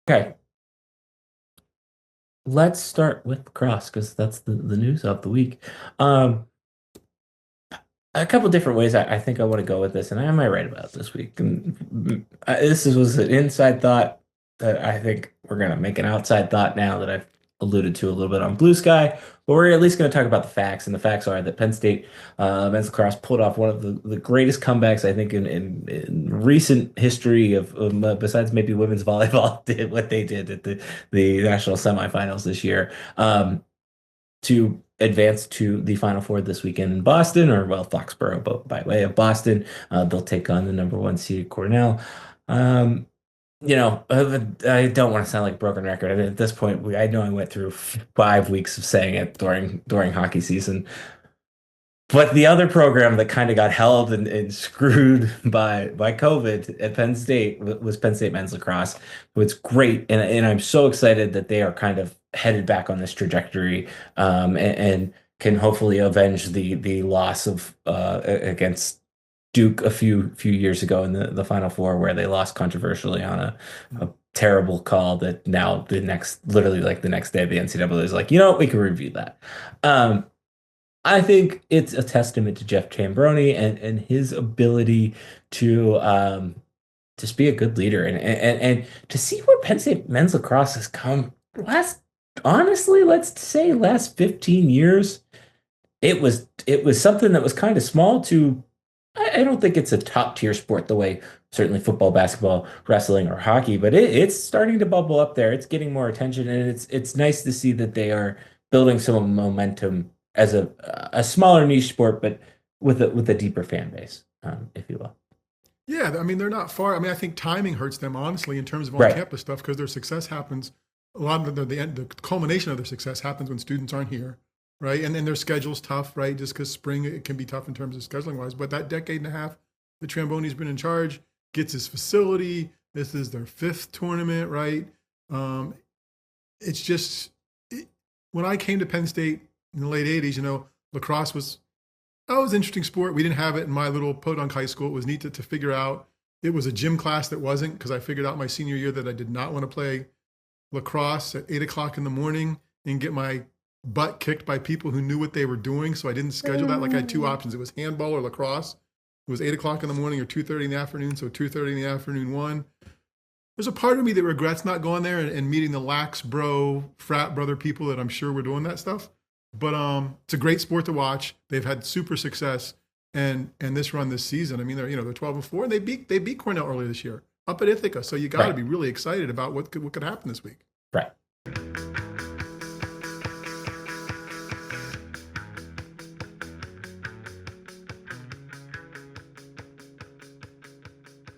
Okay, let's start with lacrosse because that's the news of the week. Um, a couple different ways I think I want to go with this, and I am I right about this week. Was an inside thought that I think we're gonna make an outside thought now that I've alluded to a little bit on Blue Sky. But we're at least going to talk about the facts, and the facts are that Penn State men's lacrosse pulled off one of the greatest comebacks I think in recent history besides maybe women's volleyball did what they did at the national semifinals this year. To advance to the Final Four this weekend in Boston, or well, Foxborough, but by way of Boston, they'll take on the number one seed Cornell. Um, I don't want to sound like a broken record. I mean, at this point, I know I went through 5 weeks of saying it during hockey season. But the other program that kind of got held and screwed by COVID at Penn State was Penn State men's lacrosse. It's great, and I'm so excited that they are kind of headed back on this trajectory, and can hopefully avenge the loss of against Duke a few years ago in the Final Four, where they lost controversially on a terrible call that now literally like the next day the NCAA is like, we can review that. I think it's a testament to Jeff Tambroni and his ability to just be a good leader and to see where Penn State men's lacrosse has come honestly, let's say last 15 years. It was something that was kind of small to I don't think it's a top tier sport the way certainly football, basketball, wrestling, or hockey, but it's starting to bubble up there. It's getting more attention, and it's nice to see that they are building some momentum as a smaller niche sport, but with a deeper fan base, if you will. Yeah, I mean they're not far. I mean, I think timing hurts them honestly in terms of Right. on-campus stuff because their success happens. A lot of the culmination of their success happens when students aren't here, right? And then their schedule's tough, right? Just because spring it can be tough in terms of scheduling wise. But that decade and a half, the Tramboni's been in charge, gets his facility. This is their fifth tournament, right? Um, it's just when I came to Penn State in the late '80s, lacrosse was an interesting sport. We didn't have it in my little podunk high school. It was neat to figure out. It was a gym class that wasn't because I figured out my senior year that I did not want to play lacrosse at 8 o'clock in the morning and get my butt kicked by people who knew what they were doing. So I didn't schedule that. Like I had two options. It was handball or lacrosse. It was 8 o'clock in the morning or 2:30 in the afternoon. So 2:30 in the afternoon won. There's a part of me that regrets not going there and meeting the lax bro frat brother people that I'm sure were doing that stuff. But it's a great sport to watch. They've had super success and this run this season. I mean, they're 12-4 and they beat Cornell earlier this year up at Ithaca. So you got to Right. be really excited about what could happen this week. Right.